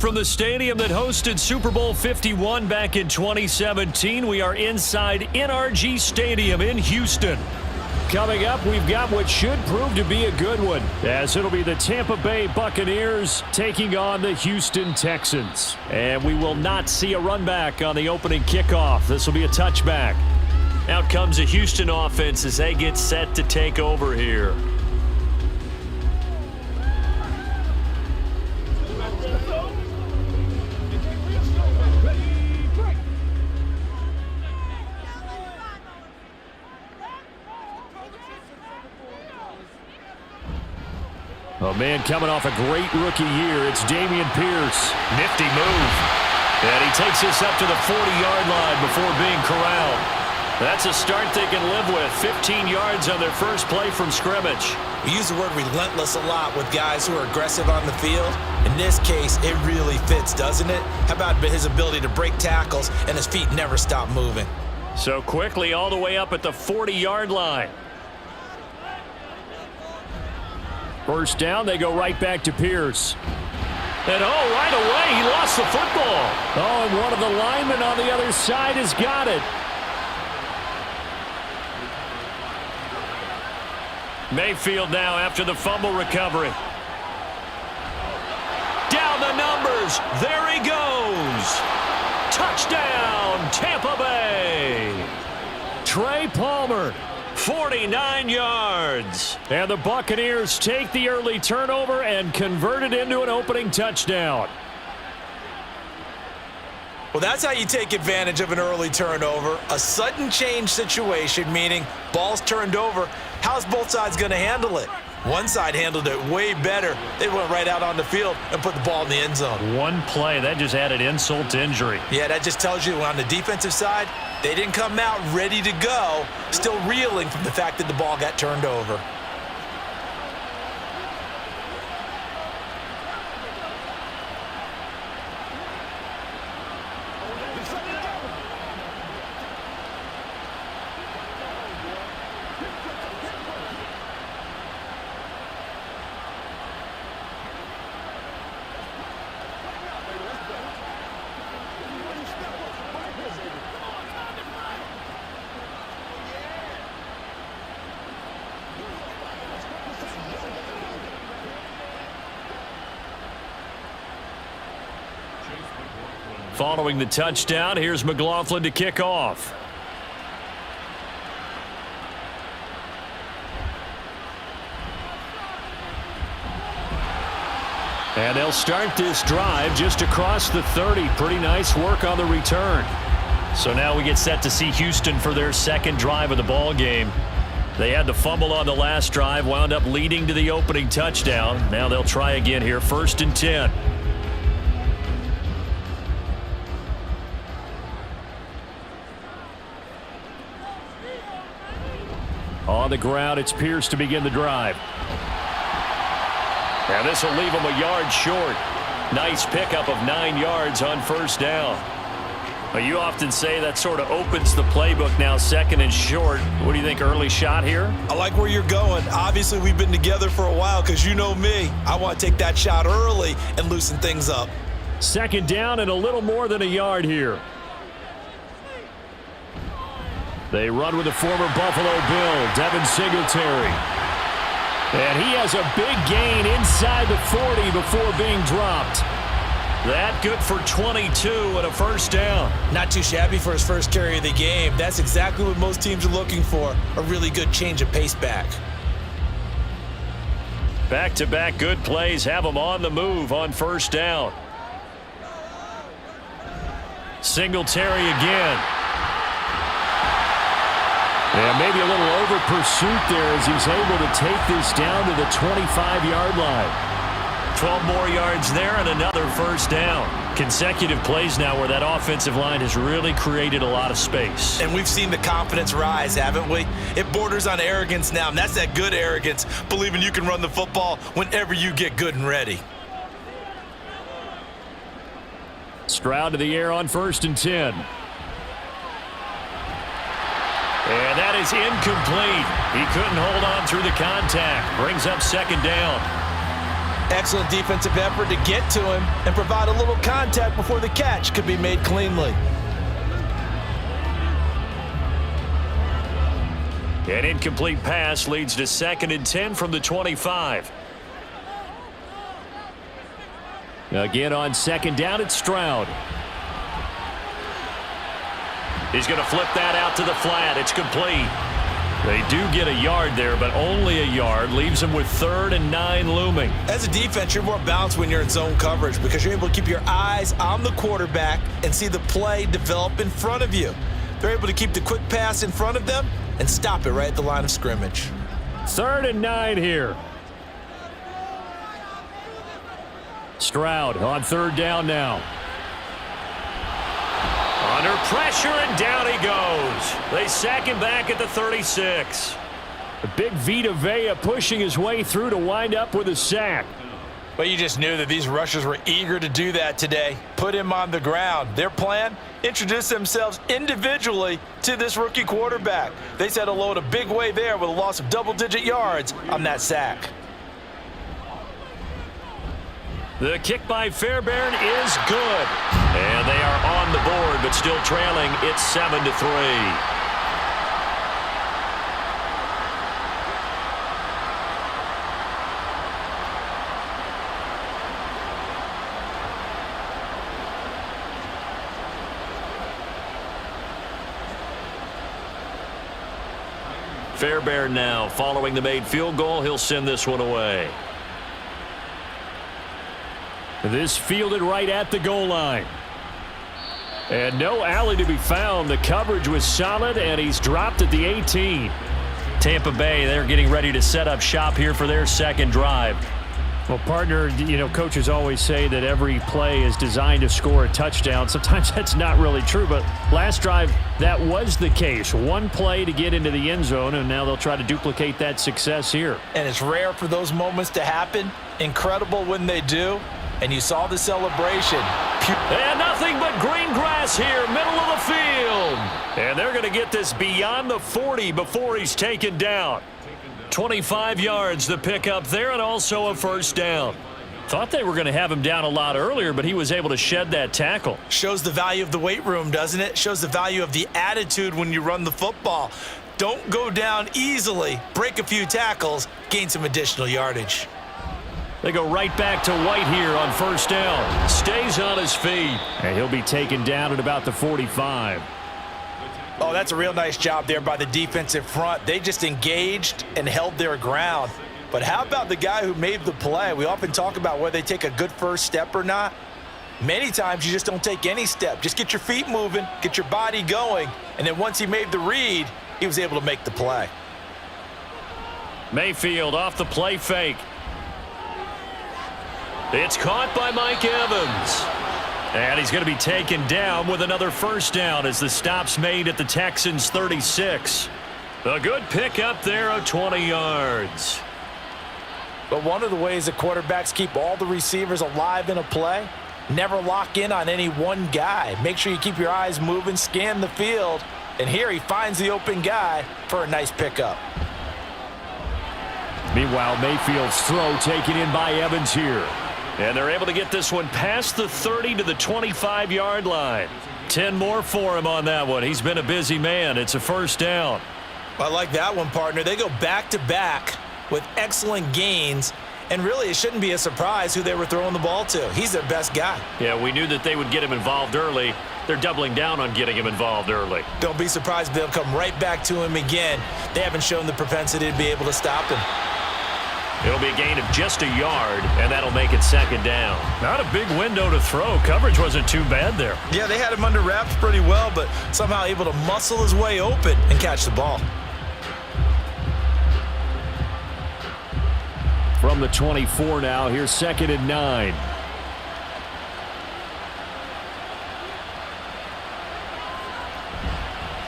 from the stadium that hosted Super Bowl 51 back in 2017. We are inside NRG Stadium in Houston. Coming up, we've got what should prove to be a good one, as it'll be the Tampa Bay Buccaneers taking on the Houston Texans. And we will not see a run back on the opening kickoff. This will be a touchback. Out comes the Houston offense as they get set to take over here. A man coming off a great rookie year. It's Dameon Pierce. Nifty move. And he takes this up to the 40-yard line before being corralled. That's a start they can live with. 15 yards on their first play from scrimmage. We use the word relentless a lot with guys who are aggressive on the field. In this case, it really fits, doesn't it? How about his ability to break tackles and his feet never stop moving? So quickly all the way up at the 40-yard line. First down, they go right back to Pierce. And right away, he lost the football. And one of the linemen on the other side has got it. Mayfield now after the fumble recovery. Down the numbers. There he goes. Touchdown, Tampa Bay. Trey Palmer, 49 yards. And the Buccaneers take the early turnover and convert it into an opening touchdown. Well, that's how you take advantage of an early turnover. A sudden change situation, meaning ball's turned over. How's both sides going to handle it? One side handled it way better. They went right out on the field and put the ball in the end zone. One play, that just added insult to injury. Yeah, that just tells you on the defensive side, they didn't come out ready to go, still reeling from the fact that the ball got turned over. Following the touchdown, here's McLaughlin to kick off. And they'll start this drive just across the 30. Pretty nice work on the return. So now we get set to see Houston for their second drive of the ball game. They had the fumble on the last drive, wound up leading to the opening touchdown. Now they'll try again here, 1st and 10. On the ground, it's Pierce to begin the drive. And this will leave him a yard short. Nice pickup of 9 yards on first down. But you often say that sort of opens the playbook now, 2nd and short. What do you think, early shot here? I like where you're going. Obviously, we've been together for a while because you know me. I want to take that shot early and loosen things up. 2nd down and a little more than a yard here. They run with the former Buffalo Bill, Devin Singletary. And he has a big gain inside the 40 before being dropped. That good for 22 and a first down. Not too shabby for his first carry of the game. That's exactly what most teams are looking for, a really good change of pace back. Back-to-back good plays have him on the move on first down. Singletary again. And maybe a little over pursuit there as he's able to take this down to the 25-yard line. 12 more yards there and another first down. Consecutive plays now where that offensive line has really created a lot of space. And we've seen the confidence rise, haven't we? It borders on arrogance now, and that's that good arrogance, believing you can run the football whenever you get good and ready. Stroud to the air on 1st and 10. And that is incomplete. He couldn't hold on through the contact. Brings up 2nd down. Excellent defensive effort to get to him and provide a little contact before the catch could be made cleanly. An incomplete pass leads to 2nd and 10 from the 25. Again on 2nd down, it's Stroud. He's going to flip that out to the flat. It's complete. They do get a yard there, but only a yard. Leaves them with 3rd and 9 looming. As a defense, you're more balanced when you're in zone coverage because you're able to keep your eyes on the quarterback and see the play develop in front of you. They're able to keep the quick pass in front of them and stop it right at the line of scrimmage. 3rd and 9 here. Stroud on 3rd down now. Under pressure, and down he goes. They sack him back at the 36. The big Vita Vea pushing his way through to wind up with a sack. But you just knew that these rushers were eager to do that today. Put him on the ground. Their plan, introduce themselves individually to this rookie quarterback. They said hello to Big Way there with a loss of double-digit yards on that sack. The kick by Fairbairn is good. And they are on the board, but still trailing. It's 7-3. Fairbairn now following the made field goal. He'll send this one away. This fielded right at the goal line. And no alley to be found. The coverage was solid, and he's dropped at the 18. Tampa Bay, they're getting ready to set up shop here for their 2nd drive. Well, partner, you know, coaches always say that every play is designed to score a touchdown. Sometimes that's not really true, but last drive, that was the case. One play to get into the end zone, and now they'll try to duplicate that success here. And it's rare for those moments to happen. Incredible when they do. And you saw the celebration. And nothing but green grass here, middle of the field. And they're going to get this beyond the 40 before he's taken down. 25 yards the pickup there, and also a 1st down. Thought they were going to have him down a lot earlier, but he was able to shed that tackle. Shows the value of the weight room, doesn't it? Shows the value of the attitude when you run the football. Don't go down easily. Break a few tackles, gain some additional yardage. They go right back to White here on 1st down. Stays on his feet. And he'll be taken down at about the 45. Oh, that's a real nice job there by the defensive front. They just engaged and held their ground. But how about the guy who made the play? We often talk about whether they take a good first step or not. Many times you just don't take any step. Just get your feet moving, get your body going, and then once he made the read, he was able to make the play. Mayfield off the play fake. It's caught by Mike Evans. And he's going to be taken down with another 1st down as the stop's made at the Texans' 36. A good pickup there of 20 yards. But one of the ways that quarterbacks keep all the receivers alive in a play, never lock in on any one guy. Make sure you keep your eyes moving, scan the field, and here he finds the open guy for a nice pickup. Meanwhile, Mayfield's throw taken in by Evans here. And they're able to get this one past the 30 to the 25-yard line. 10 more for him on that one. He's been a busy man. It's a 1st down. I like that one, partner. They go back-to-back with excellent gains. And really, it shouldn't be a surprise who they were throwing the ball to. He's their best guy. Yeah, we knew that they would get him involved early. They're doubling down on getting him involved early. Don't be surprised if they'll come right back to him again. They haven't shown the propensity to be able to stop him. It'll be a gain of just a yard, and that'll make it 2nd down. Not a big window to throw. Coverage wasn't too bad there. Yeah, they had him under wraps pretty well, but somehow able to muscle his way open and catch the ball. From the 24 now, here's 2nd and 9.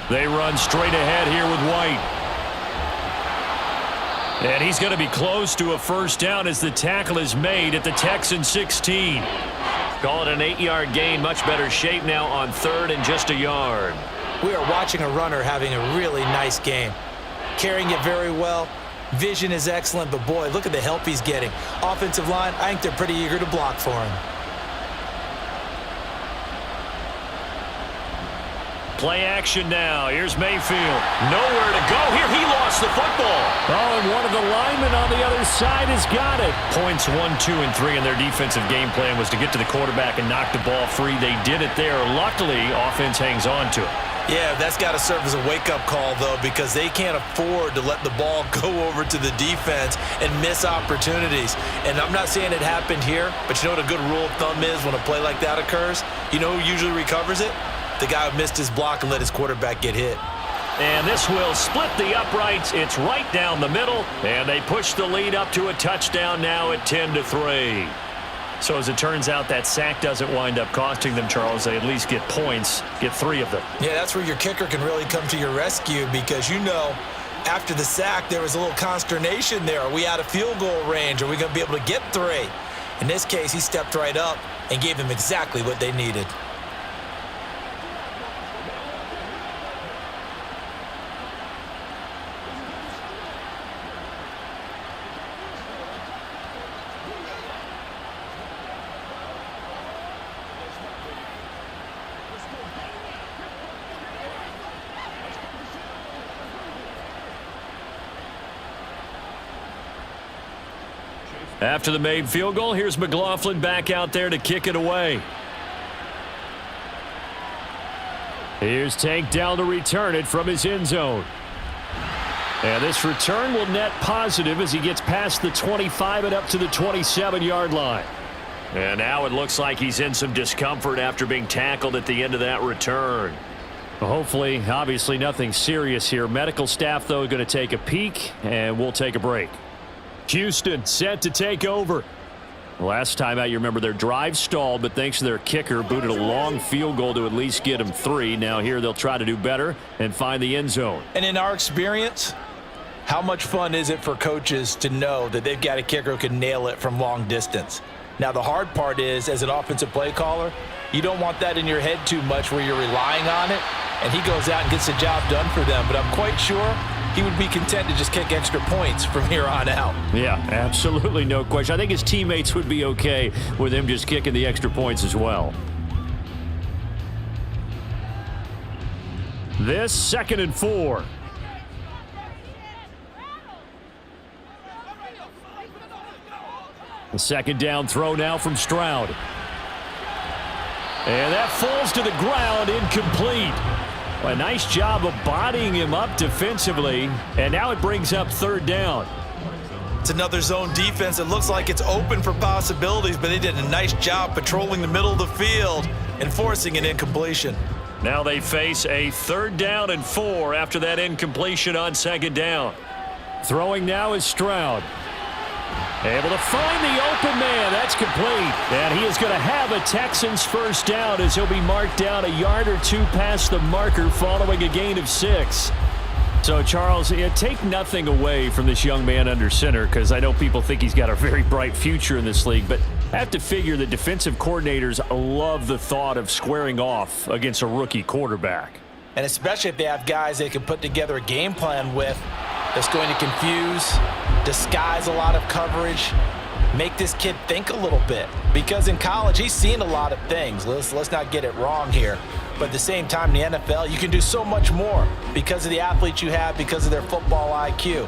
They run straight ahead here with White. And he's going to be close to a 1st down as the tackle is made at the Texans' 16. Call it an 8-yard gain. Much better shape now on 3rd and just a yard. We are watching a runner having a really nice game. Carrying it very well, Vision is excellent, but boy, look at the help he's getting. Offensive line, I think they're pretty eager to block for him. Play action now. Here's Mayfield. Nowhere to go here. He lost the football. Oh, and one of the linemen on the other side has got it. Points 1, 2, and 3 in their defensive game plan was to get to the quarterback and knock the ball free. They did it there. Luckily, offense hangs on to it. Yeah, that's got to serve as a wake-up call, though, because they can't afford to let the ball go over to the defense and miss opportunities. And I'm not saying it happened here, but you know what a good rule of thumb is when a play like that occurs? You know who usually recovers it? The guy who missed his block and let his quarterback get hit. And this will split the uprights. It's right down the middle, and they push the lead up to a touchdown now at 10-3. So as it turns out, that sack doesn't wind up costing them, Charles. They at least get points, get 3 of them. Yeah, that's where your kicker can really come to your rescue because, you know, after the sack, there was a little consternation there. Are we out of field goal range? Are we going to be able to get 3? In this case, he stepped right up and gave them exactly what they needed. After the made field goal, here's McLaughlin back out there to kick it away. Here's Tank down to return it from his end zone. And this return will net positive as he gets past the 25 and up to the 27-yard line. And now it looks like he's in some discomfort after being tackled at the end of that return. Well, hopefully, obviously nothing serious here. Medical staff, though, going to take a peek, and we'll take a break. Houston set to take over. Last time out, you remember their drive stalled, but thanks to their kicker, booted a long field goal to at least get them 3. Now here they'll try to do better and find the end zone. And in our experience, how much fun is it for coaches to know that they've got a kicker who can nail it from long distance? Now the hard part is, as an offensive play caller, you don't want that in your head too much where you're relying on it, and he goes out and gets the job done for them. But I'm quite sure he would be content to just kick extra points from here on out. Yeah, absolutely no question. I think his teammates would be okay with him just kicking the extra points as well. This 2nd and 4. The second down throw now from Stroud. And that falls to the ground, incomplete. A nice job of bodying him up defensively, and now it brings up 3rd down. It's another zone defense. It looks like it's open for possibilities, but they did a nice job patrolling the middle of the field and forcing an incompletion. Now they face a 3rd down and 4 after that incompletion on 2nd down. Throwing now is Stroud. Able to find the open man. That's complete. And he is going to have a Texans 1st down as he'll be marked down a yard or 2 past the marker following a gain of 6. So, Charles, take nothing away from this young man under center because I know people think he's got a very bright future in this league, but I have to figure the defensive coordinators love the thought of squaring off against a rookie quarterback. And especially if they have guys they can put together a game plan with that's going to confuse, disguise a lot of coverage, make this kid think a little bit. Because in college, he's seen a lot of things. Let's not get it wrong here. But at the same time, in the NFL, you can do so much more because of the athletes you have, because of their football IQ.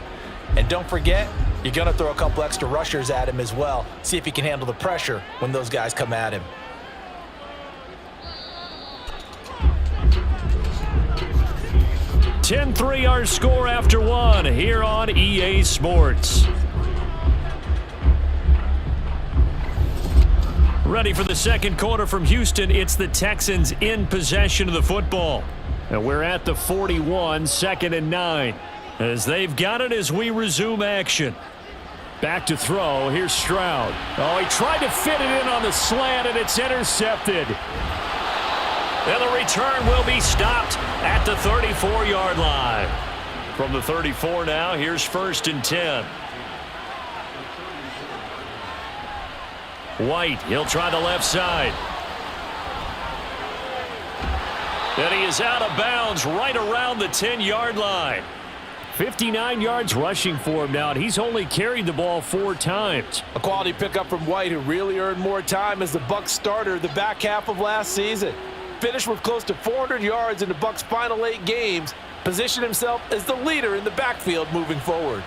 And don't forget, you're going to throw a couple extra rushers at him as well. See if he can handle the pressure when those guys come at him. (10-3) our score after 1 here on EA Sports. Ready for the second quarter from Houston. It's the Texans in possession of the football. And we're at the 41, 2nd and 9. As they've got it as we resume action. Back to throw. Here's Stroud. Oh, he tried to fit it in on the slant, and it's intercepted. And the return will be stopped at the 34-yard line. From the 34 now, here's 1st and 10. White, he'll try the left side. And he is out of bounds right around the 10-yard line. 59 yards rushing for him now, and he's only carried the ball 4 times. A quality pickup from White, who really earned more time as the Bucs starter the back half of last season. Finished with close to 400 yards in the Bucs' final 8 games. Positioned himself as the leader in the backfield moving forward.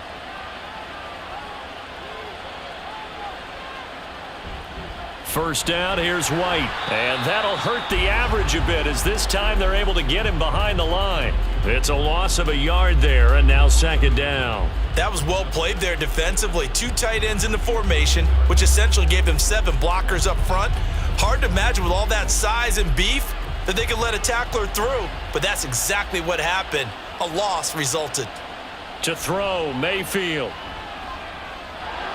First down, here's White. And that'll hurt the average a bit, as this time they're able to get him behind the line. It's a loss of a yard there, and now second down. That was well played there defensively. 2 tight ends in the formation, which essentially gave them 7 blockers up front. Hard to imagine with all that size and beef that they could let a tackler through, but that's exactly what happened. A loss resulted. To throw, Mayfield.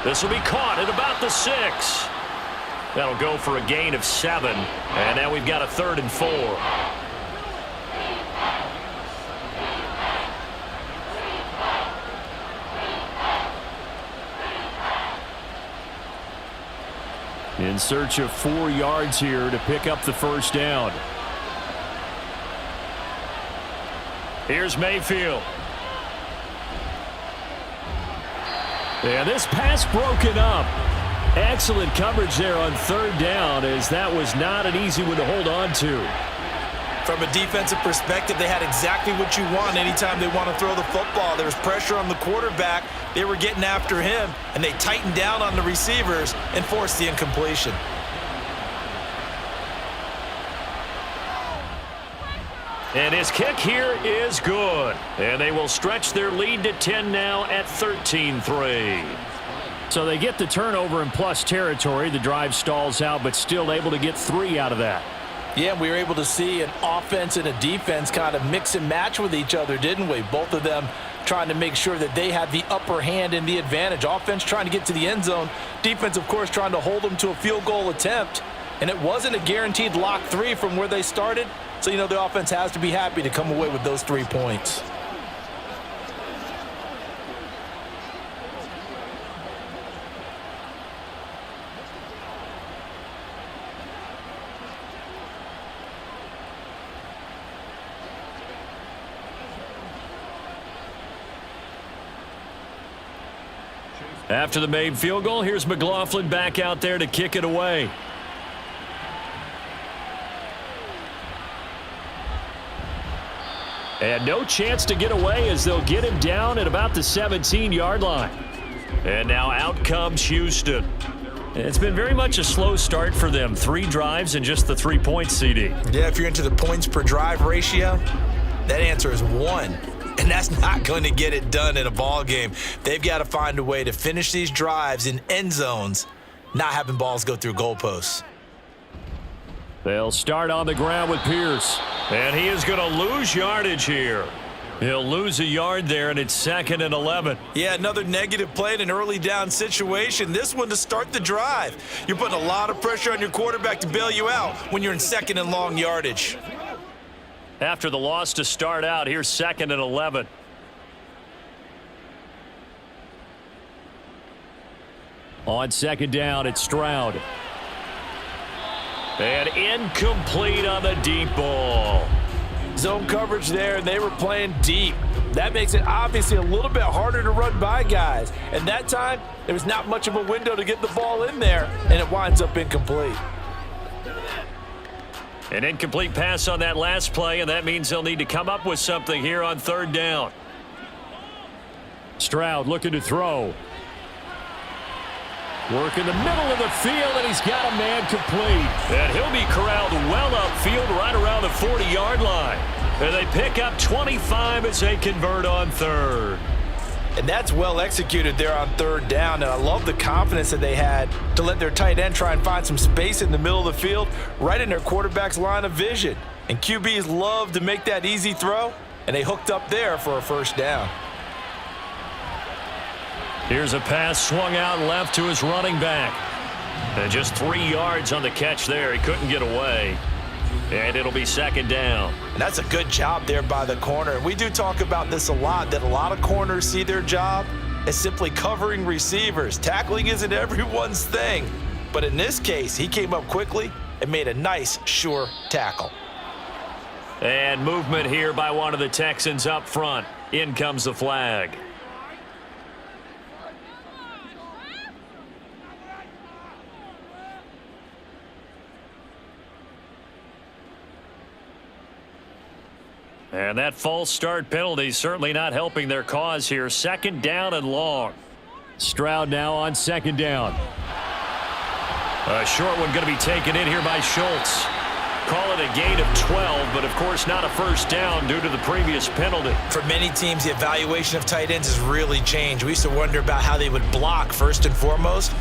This will be caught at about the 6. That'll go for a gain of 7, and now we've got a 3rd and 4. In search of 4 yards here to pick up the first down. Here's Mayfield. And this pass broken up. Excellent coverage there on 3rd down, as that was not an easy one to hold on to. From a defensive perspective, they had exactly what you want anytime they want to throw the football. There was pressure on the quarterback. They were getting after him, and they tightened down on the receivers and forced the incompletion. And his kick here is good. And they will stretch their lead to 10 now at 13-3. So they get the turnover in plus territory. The drive stalls out, but still able to get 3 out of that. Yeah, we were able to see an offense and a defense kind of mix and match with each other, didn't we? Both of them trying to make sure that they had the upper hand and the advantage. Offense trying to get to the end zone. Defense, of course, trying to hold them to a field goal attempt. And it wasn't a guaranteed lock 3 from where they started. So, you know, the offense has to be happy to come away with those 3 points. After the made field goal, here's McLaughlin back out there to kick it away. And no chance to get away, as they'll get him down at about the 17-yard line. And now out comes Houston. It's been very much a slow start for them. 3 drives and just the 3 points, CD. Yeah, if you're into the points per drive ratio, that answer is 1. And that's not going to get it done in a ball game. They've got to find a way to finish these drives in end zones, not having balls go through goalposts. They'll start on the ground with Pierce. And he is going to lose yardage here. He'll lose a yard there, and it's 2nd and 11. Yeah, another negative play in an early down situation. This one to start the drive. You're putting a lot of pressure on your quarterback to bail you out when you're in 2nd and long yardage. After the loss to start out, here's 2nd and 11. On 2nd down, it's Stroud. And incomplete on the deep ball. Zone coverage there, and they were playing deep. That makes it obviously a little bit harder to run by guys. And that time, there was not much of a window to get the ball in there, and it winds up incomplete. An incomplete pass on that last play, and that means they'll need to come up with something here on 3rd down. Stroud looking to throw. Work in the middle of the field, and he's got a man complete. And he'll be corralled well upfield right around the 40-yard line. And they pick up 25 as they convert on 3rd. And that's well executed there on 3rd down. And I love the confidence that they had to let their tight end try and find some space in the middle of the field, right in their quarterback's line of vision. And QBs love to make that easy throw, and they hooked up there for a first down. Here's a pass swung out left to his running back. And just 3 yards on the catch there. He couldn't get away. And it'll be 2nd down. And that's a good job there by the corner. And we do talk about this a lot, that a lot of corners see their job as simply covering receivers. Tackling isn't everyone's thing. But in this case, he came up quickly and made a nice, sure tackle. And movement here by one of the Texans up front. In comes the flag. And that false start penalty certainly not helping their cause here. Second down and long. Stroud now on second down. A short one going to be taken in here by Schultz. Call it a gain of 12, but of course not a first down due to the previous penalty. For many teams, the evaluation of tight ends has really changed. We used to wonder about how they would block first and foremost.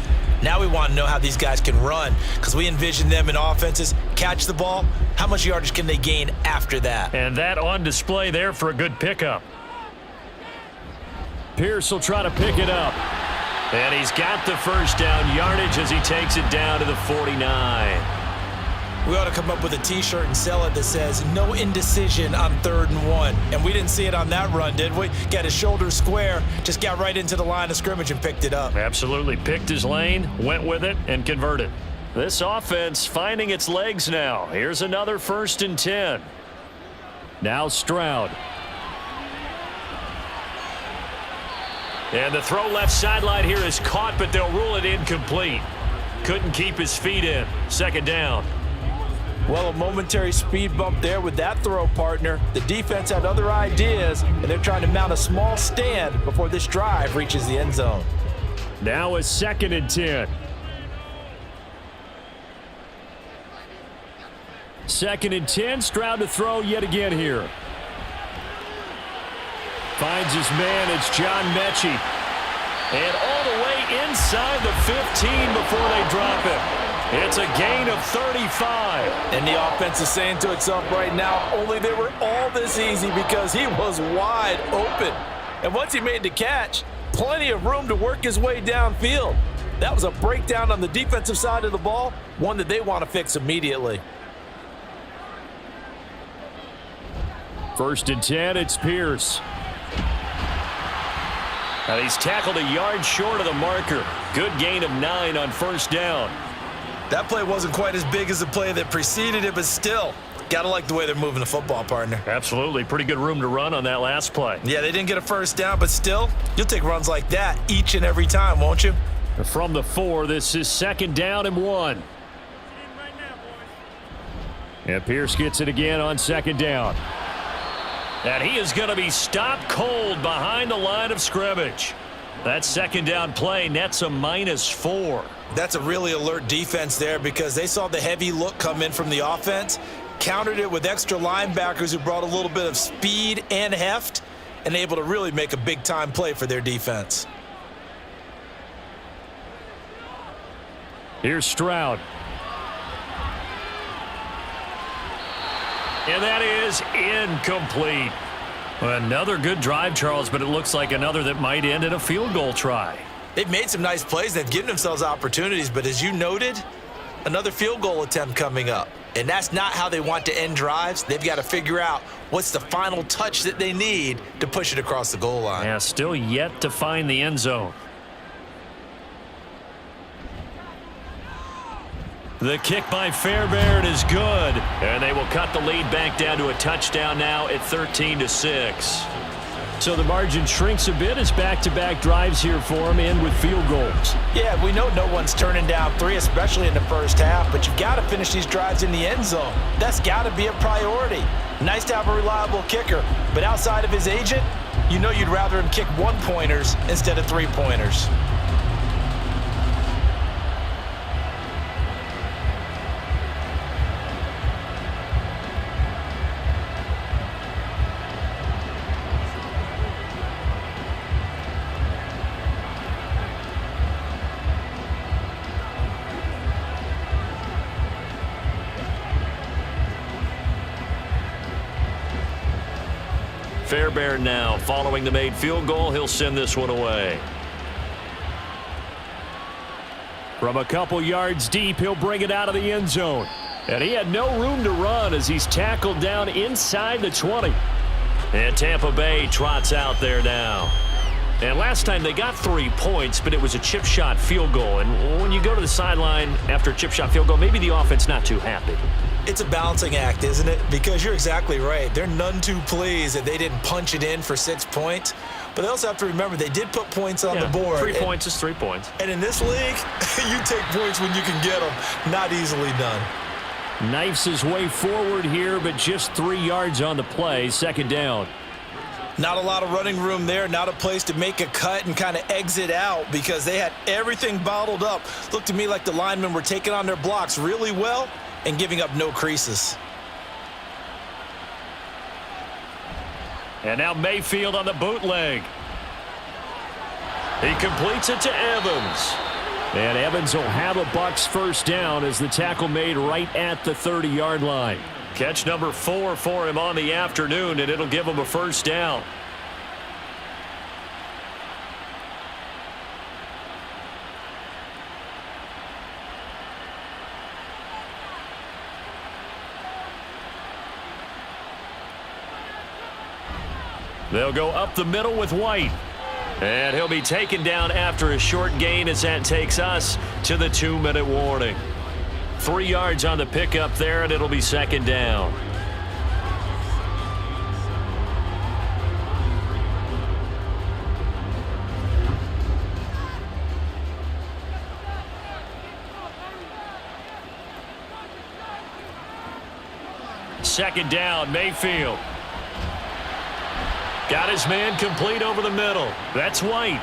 Now we want to know how these guys can run, because we envision them in offenses catch the ball. How much yardage can they gain after that? And that on display there for a good pickup. Pierce will try to pick it up. And he's got the first down yardage as he takes it down to the 49. We ought to come up with a T-shirt and sell it that says, no indecision on 3rd and 1. And we didn't see it on that run, did we? Got his shoulders square, just got right into the line of scrimmage and picked it up. Absolutely. Picked his lane, went with it, and converted. This offense finding its legs now. Here's another 1st and 10. Now Stroud. And the throw left sideline here is caught, but they'll rule it incomplete. Couldn't keep his feet in. Second down. Well, a momentary speed bump there with that throw, partner. The defense had other ideas, and they're trying to mount a small stand before this drive reaches the end zone. Now a 2nd and 10. 2nd and 10. Stroud to throw yet again here. Finds his man. It's John Mechie. And all the way inside the 15 before they drop him. It's a gain of 35. And the offense is saying to itself right now, only they were all this easy because he was wide open. And once he made the catch, plenty of room to work his way downfield. That was a breakdown on the defensive side of the ball, one that they want to fix immediately. 1st and 10, it's Pierce. Now he's tackled a yard short of the marker. Good gain of 9 on 1st down. That play wasn't quite as big as the play that preceded it, but still, gotta like the way they're moving the football, partner. Absolutely. Pretty good room to run on that last play. Yeah, they didn't get a first down, but still, you'll take runs like that each and every time, won't you? From the 4, this is 2nd down and 1. And Pierce gets it again on 2nd down. And he is going to be stopped cold behind the line of scrimmage. That 2nd down play nets a -4. That's a really alert defense there because they saw the heavy look come in from the offense, countered it with extra linebackers who brought a little bit of speed and heft, and able to really make a big-time play for their defense. Here's Stroud. And that is incomplete. Another good drive, Charles, but it looks like another that might end in a field goal try. They've made some nice plays. They've given themselves opportunities, but as you noted, another field goal attempt coming up. And that's not how they want to end drives. They've got to figure out what's the final touch that they need to push it across the goal line. Yeah, still yet to find the end zone. The kick by Fairbairn is good, and they will cut the lead back down to a touchdown now at 13-6. So the margin shrinks a bit as back-to-back drives here for them end with field goals. Yeah, we know no one's turning down 3, especially in the first half, but you've got to finish these drives in the end zone. That's got to be a priority. Nice to have a reliable kicker, but outside of his agent, you know you'd rather him kick 1-pointers instead of 3-pointers. Fairbairn now following the made field goal. He'll send this one away. From a couple yards deep, he'll bring it out of the end zone. And he had no room to run as he's tackled down inside the 20. And Tampa Bay trots out there now. And last time they got 3 points, but it was a chip shot field goal. And when you go to the sideline after a chip shot field goal, maybe the offense not too happy. It's a balancing act, isn't it? Because you're exactly right. They're none too pleased that they didn't punch it in for 6 points. But they also have to remember they did put points on the board. 3 points is 3 points. And in this league, you take points when you can get them. Not easily done. Knifes his way forward here, but just 3 yards on the play. Second down. Not a lot of running room there. Not a place to make a cut and kind of exit out because they had everything bottled up. Looked to me like the linemen were taking on their blocks really well and giving up no creases. And now Mayfield on the bootleg. He completes it to Evans. And Evans will have a Bucs first down as the tackle made right at the 30-yard line. Catch number 4 for him on the afternoon, and it'll give him a first down. They'll go up the middle with White. And he'll be taken down after a short gain as that takes us to the 2-minute warning. 3 yards on the pickup there, and it'll be second down. Second down, Mayfield. Got his man complete over the middle. That's White.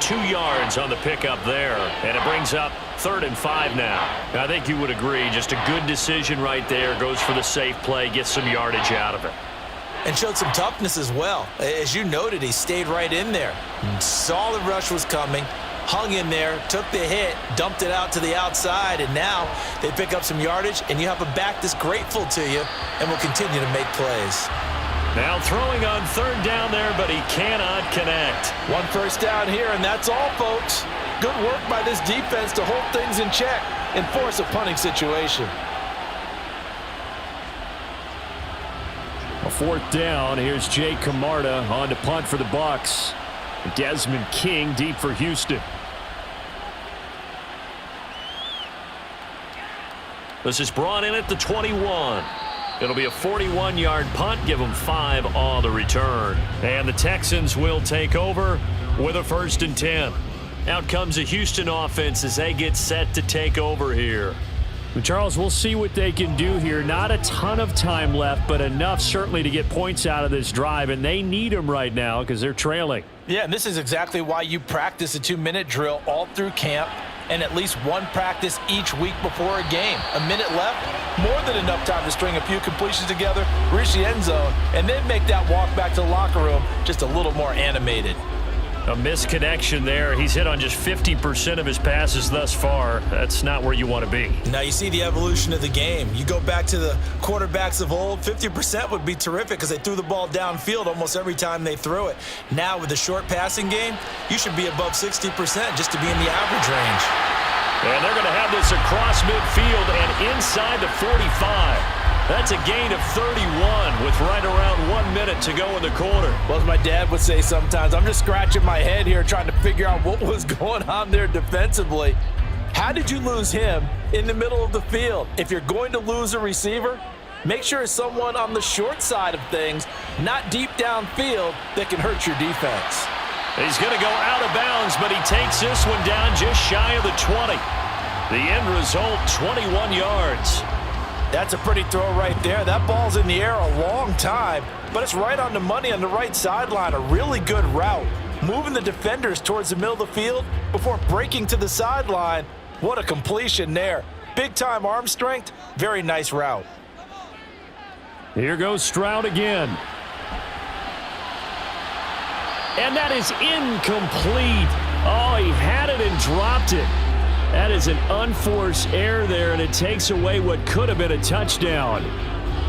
2 yards on the pickup there, and it brings up 3rd and 5 now. I think you would agree, just a good decision right there. Goes for the safe play, gets some yardage out of it. And showed some toughness as well. As you noted, he stayed right in there. Saw the rush was coming, hung in there, took the hit, dumped it out to the outside, and now they pick up some yardage, and you have a back that's grateful to you and will continue to make plays. Now throwing on 3rd down there, but he cannot connect. 1 first down here, and that's all, folks. Good work by this defense to hold things in check and force a punting situation. A 4th down. Here's Jay Camarda on to punt for the Bucs. Desmond King deep for Houston. This is brought in at the 21. It'll be a 41-yard punt. Give them 5 on the return. And the Texans will take over with a 1st and 10. Out comes a Houston offense as they get set to take over here. Charles, we'll see what they can do here. Not a ton of time left, but enough certainly to get points out of this drive, and they need them right now because they're trailing. Yeah, and this is exactly why you practice a 2-minute drill all through camp and at least one practice each week before a game. A minute left, more than enough time to string a few completions together, reach the end zone, and then make that walk back to the locker room just a little more animated. A misconnection there. He's hit on just 50% of his passes thus far. That's not where you want to be. Now you see the evolution of the game. You go back to the quarterbacks of old, 50% would be terrific because they threw the ball downfield almost every time they threw it. Now with the short passing game, you should be above 60% just to be in the average range. And they're going to have this across midfield and inside the 45. That's a gain of 31 with right around 1 minute to go in the quarter. Well, as my dad would say sometimes, I'm just scratching my head here trying to figure out what was going on there defensively. How did you lose him in the middle of the field? If you're going to lose a receiver, make sure it's someone on the short side of things, not deep downfield, that can hurt your defense. He's going to go out of bounds, but he takes this one down just shy of the 20. The end result, 21 yards. That's a pretty throw right there. That ball's in the air a long time, but it's right on the money on the right sideline. A really good route. Moving the defenders towards the middle of the field before breaking to the sideline. What a completion there. Big-time arm strength. Very nice route. Here goes Stroud again. And that is incomplete. Oh, he had it and dropped it. That is an unforced error there, and it takes away what could have been a touchdown.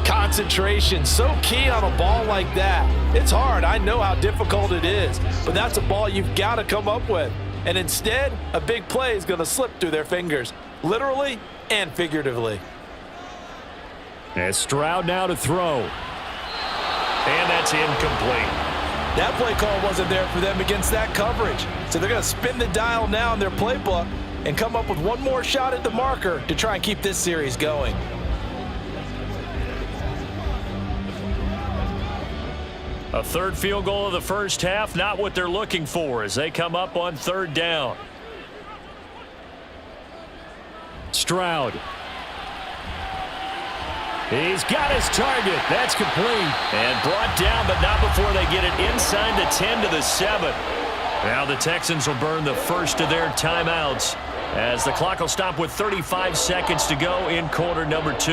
Concentration, so key on a ball like that. It's hard, I know how difficult it is, but that's a ball you've got to come up with. And instead, a big play is going to slip through their fingers, literally and figuratively. And Stroud now to throw. And that's incomplete. That play call wasn't there for them against that coverage. So they're going to spin the dial now in their playbook and come up with one more shot at the marker to try and keep this series going. A third field goal of the first half, not what they're looking for as they come up on third down. Stroud. He's got his target. That's complete. And brought down, but not before they get it inside the 10 to the 7. Now the Texans will burn the first of their timeouts as the clock will stop with 35 seconds to go in quarter number 2.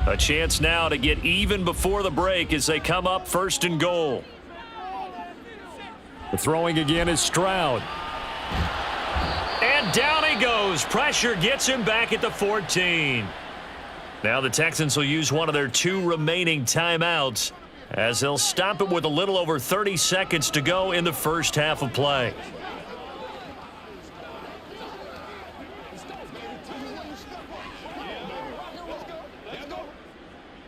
A chance now to get even before the break as they come up first and goal. The throwing again is Stroud. And down he goes. Pressure gets him back at the 14. Now the Texans will use one of their 2 remaining timeouts as they'll stop it with a little over 30 seconds to go in the first half of play.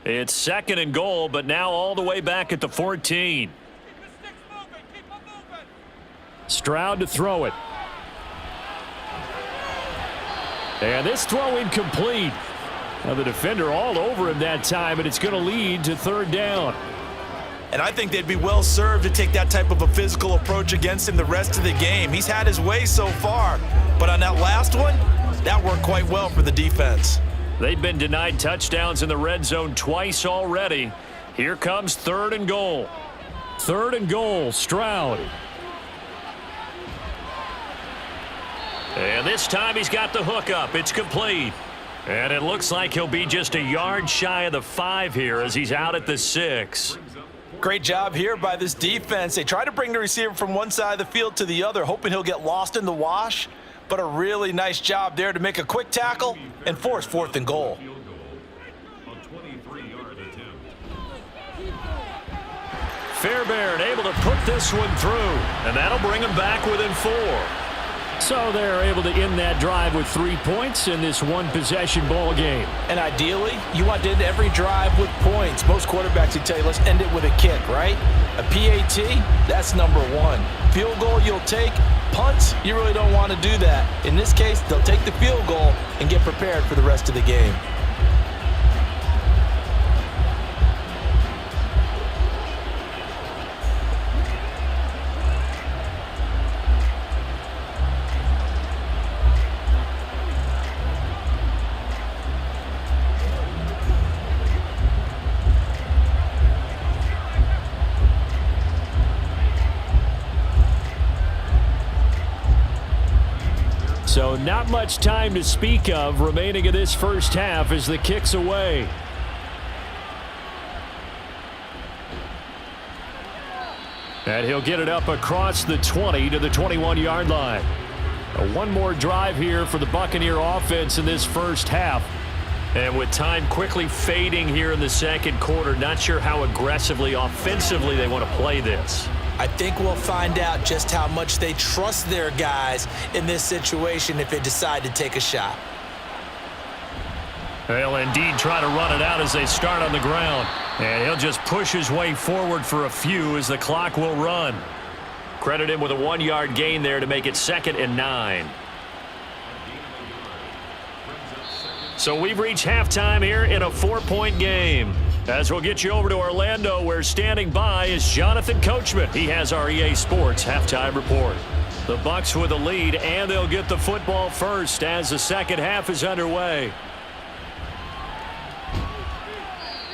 It's second and goal, but now all the way back at the 14. Stroud to throw it. And this throw incomplete. Now the defender all over him that time, and it's going to lead to third down. And I think they'd be well served to take that type of a physical approach against him the rest of the game. He's had his way so far, but on that last one, that worked quite well for the defense. They've been denied touchdowns in the red zone twice already. Here comes third and goal. Third and goal, Stroud. And this time he's got the hook up. It's complete. And it looks like he'll be just a yard shy of the 5 here as he's out at the 6. Great job here by this defense. They try to bring the receiver from one side of the field to the other, hoping he'll get lost in the wash. But a really nice job there to make a quick tackle and force fourth and goal. Fairbairn able to put this one through, and that'll bring him back within 4. So they're able to end that drive with 3 points in this one-possession ball game. And ideally, you want to end every drive with points. Most quarterbacks would tell you, let's end it with a kick, right? A PAT, that's number 1. Field goal you'll take. Punts, you really don't want to do that. In this case, they'll take the field goal and get prepared for the rest of the game. So not much time to speak of remaining in this first half as the kick's away. And he'll get it up across the 20 to the 21-yard line. One more drive here for the Buccaneer offense in this first half. And with time quickly fading here in the second quarter, not sure how aggressively, offensively they want to play this. I think we'll find out just how much they trust their guys in this situation if they decide to take a shot. They'll indeed try to run it out as they start on the ground. And he'll just push his way forward for a few as the clock will run. Credit him with a 1-yard gain there to make it 2nd and 9. So we've reached halftime here in a 4-point game. As we'll get you over to Orlando, where standing by is Jonathan Coachman. He has our EA Sports halftime report. The Bucs with the lead, and they'll get the football first as the second half is underway.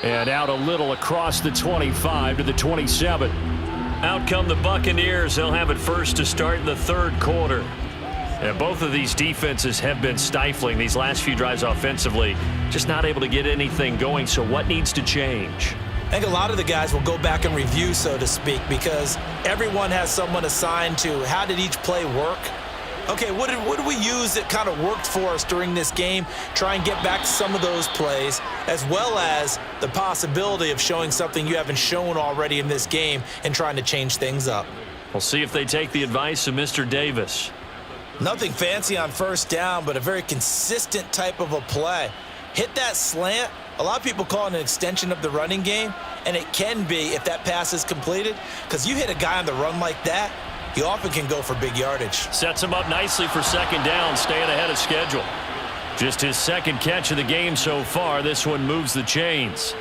And out a little across the 25 to the 27. Out come the Buccaneers. They'll have it first to start in the third quarter. And both of these defenses have been stifling these last few drives offensively. Just not able to get anything going, so what needs to change? I think a lot of the guys will go back and review, so to speak, because everyone has someone assigned to how did each play work. Okay, what did we use that kind of worked for us during this game? Try and get back to some of those plays, as well as the possibility of showing something you haven't shown already in this game and trying to change things up. We'll see if they take the advice of Mr. Davis. Nothing fancy on first down, but a very consistent type of a play. Hit that slant. A lot of people call it an extension of the running game, and it can be if that pass is completed, because you hit a guy on the run like that, he often can go for big yardage. Sets him up nicely for second down, staying ahead of schedule. Just his second catch of the game so far. This one moves the chains.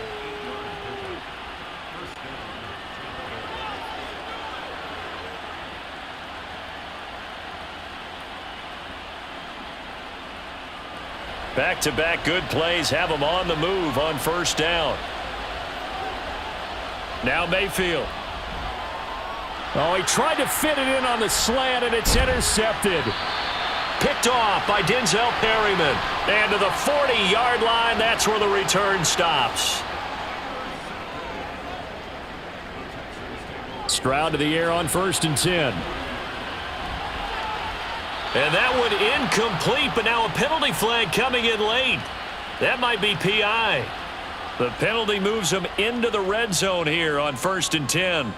Back-to-back good plays have him on the move on first down. Now Mayfield. Oh, he tried to fit it in on the slant, and it's intercepted. Picked off by Denzel Perryman. And to the 40-yard line, that's where the return stops. Stroud to the air on 1st and 10. And that one incomplete, but now a penalty flag coming in late. That might be PI. The penalty moves him into the red zone here on 1st and 10.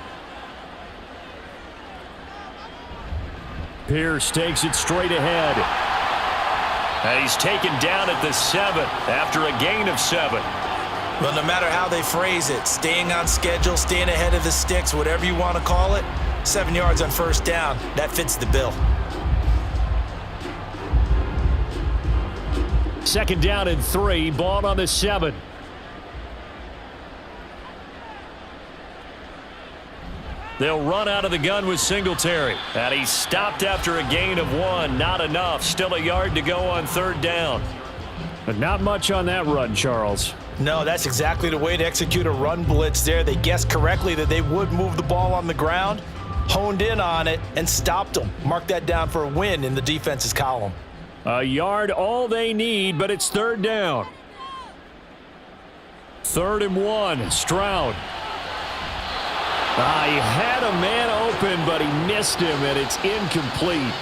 Pierce takes it straight ahead. And he's taken down at the 7 after a gain of 7. Well, no matter how they phrase it, staying on schedule, staying ahead of the sticks, whatever you want to call it, 7 yards on first down, that fits the bill. 2nd down and 3, ball on the 7. They'll run out of the gun with Singletary. And he stopped after a gain of 1. Not enough. Still a yard to go on 3rd down. But not much on that run, Charles. No, that's exactly the way to execute a run blitz there. They guessed correctly that they would move the ball on the ground, honed in on it, and stopped them. Mark that down for a win in the defense's column. A yard all they need, but it's 3rd down. 3rd and 1, Stroud. He had a man open, but he missed him, and it's incomplete.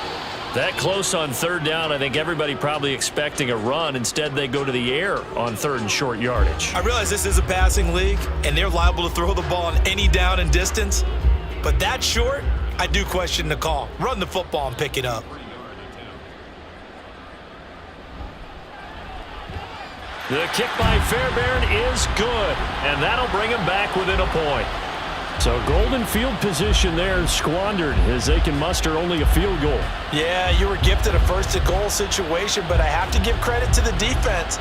That close on 3rd down, I think everybody probably expecting a run. Instead, they go to the air on 3rd and short yardage. I realize this is a passing league, and they're liable to throw the ball on any down and distance. But that short, I do question the call. Run the football and pick it up. The kick by Fairbairn is good, and that'll bring him back within a point. So golden field position there squandered as they can muster only a field goal. Yeah, you were gifted a first-and-goal situation, but I have to give credit to the defense.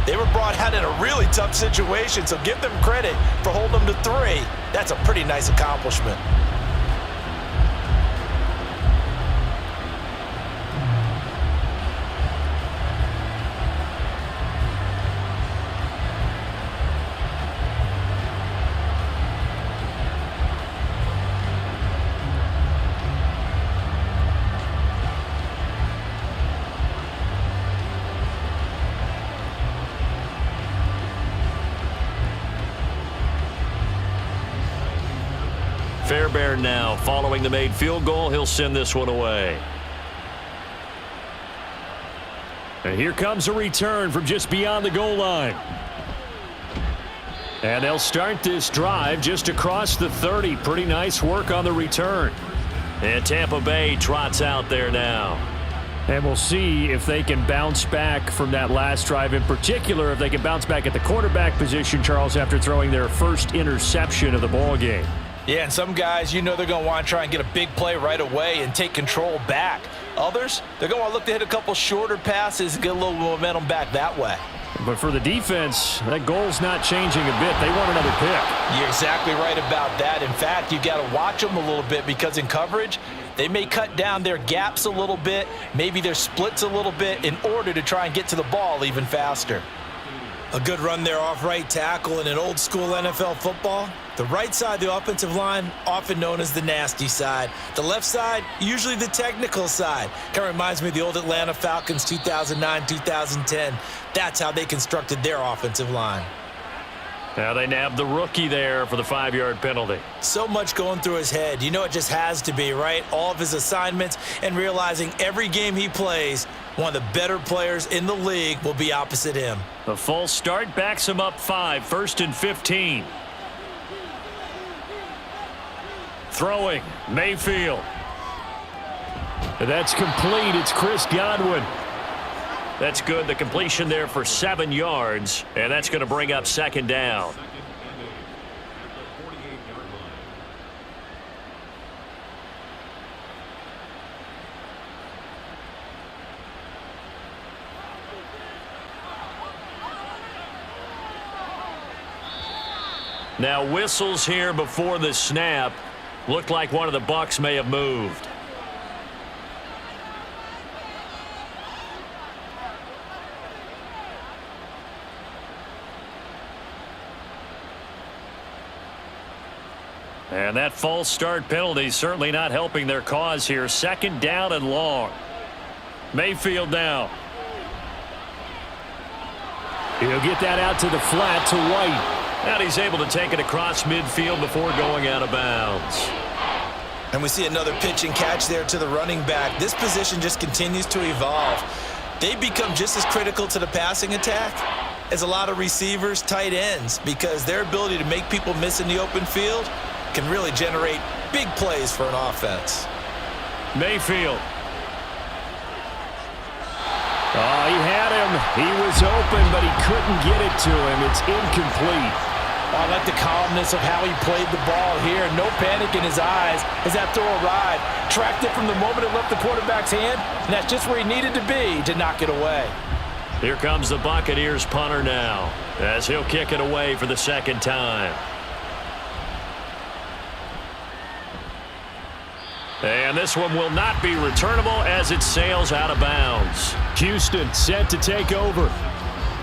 They were brought out in a really tough situation, so give them credit for holding them to 3. That's a pretty nice accomplishment. Fairbairn now following the made field goal. He'll send this one away. And here comes a return from just beyond the goal line. And they'll start this drive just across the 30. Pretty nice work on the return. And Tampa Bay trots out there now. And we'll see if they can bounce back from that last drive, in particular if they can bounce back at the quarterback position, Charles, after throwing their first interception of the ball game. Yeah, and some guys, you know they're going to want to try and get a big play right away and take control back. Others, they're going to want to look to hit a couple shorter passes and get a little momentum back that way. But for the defense, that goal's not changing a bit. They want another pick. You're exactly right about that. In fact, you got to watch them a little bit because in coverage, they may cut down their gaps a little bit, maybe their splits a little bit in order to try and get to the ball even faster. A good run there off right tackle in an old-school NFL football. The right side of the offensive line, often known as the nasty side. The left side, usually the technical side. Kind of reminds me of the old Atlanta Falcons 2009, 2010. That's how they constructed their offensive line. Now they nabbed the rookie there for the 5-yard penalty. So much going through his head. You know it just has to be, right? All of his assignments and realizing every game he plays, one of the better players in the league will be opposite him. The false start backs him up 5, 1st and 15. Throwing, Mayfield. That's complete. It's Chris Godwin. That's good. The completion there for 7 yards, and that's going to bring up second down. Now whistles here before the snap. Looked like one of the Bucs may have moved. And that false start penalty certainly not helping their cause here. Second down and long. Mayfield now. He'll get that out to the flat to White. And he's able to take it across midfield before going out of bounds. And we see another pitch and catch there to the running back. This position just continues to evolve. They become just as critical to the passing attack as a lot of receivers, tight ends, because their ability to make people miss in the open field can really generate big plays for an offense. Mayfield. Oh, he had him. He was open, but he couldn't get it to him. It's incomplete. I like the calmness of how he played the ball here. No panic in his eyes as that throw arrived. Tracked it from the moment it left the quarterback's hand, and that's just where he needed to be to knock it away. Here comes the Buccaneers punter now, as he'll kick it away for the second time. And this one will not be returnable as it sails out of bounds. Houston set to take over.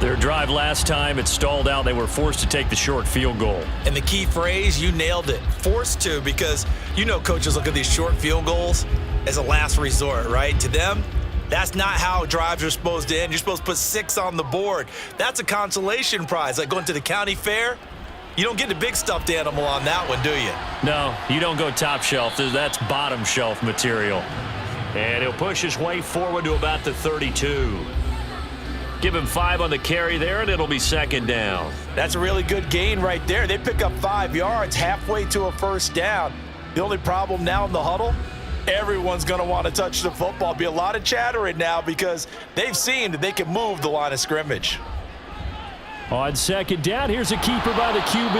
Their drive last time, it stalled out. They were forced to take the short field goal. And the key phrase, you nailed it. Forced to, because you know coaches look at these short field goals as a last resort, right? To them, that's not how drives are supposed to end. You're supposed to put 6 on the board. That's a consolation prize, like going to the county fair. You don't get the big stuffed animal on that one, do you? No, you don't go top shelf. That's bottom shelf material. And he'll push his way forward to about the 32. Give him 5 on the carry there, and it'll be second down. That's a really good gain right there. They pick up 5 yards halfway to a first down. The only problem now in the huddle, everyone's going to want to touch the football. Be a lot of chattering now because they've seen that they can move the line of scrimmage. On second down, here's a keeper by the QB.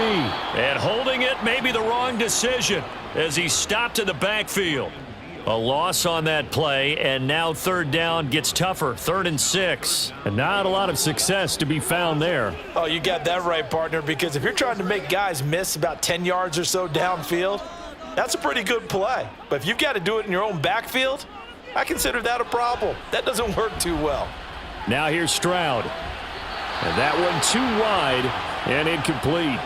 And holding it may be the wrong decision as he stopped in the backfield. A loss on that play, and now third down gets tougher. 3rd and 6. And not a lot of success to be found there. Oh, you got that right, partner, because if you're trying to make guys miss about 10 yards or so downfield, that's a pretty good play. But if you've got to do it in your own backfield, I consider that a problem. That doesn't work too well. Now here's Stroud. And that one too wide and incomplete.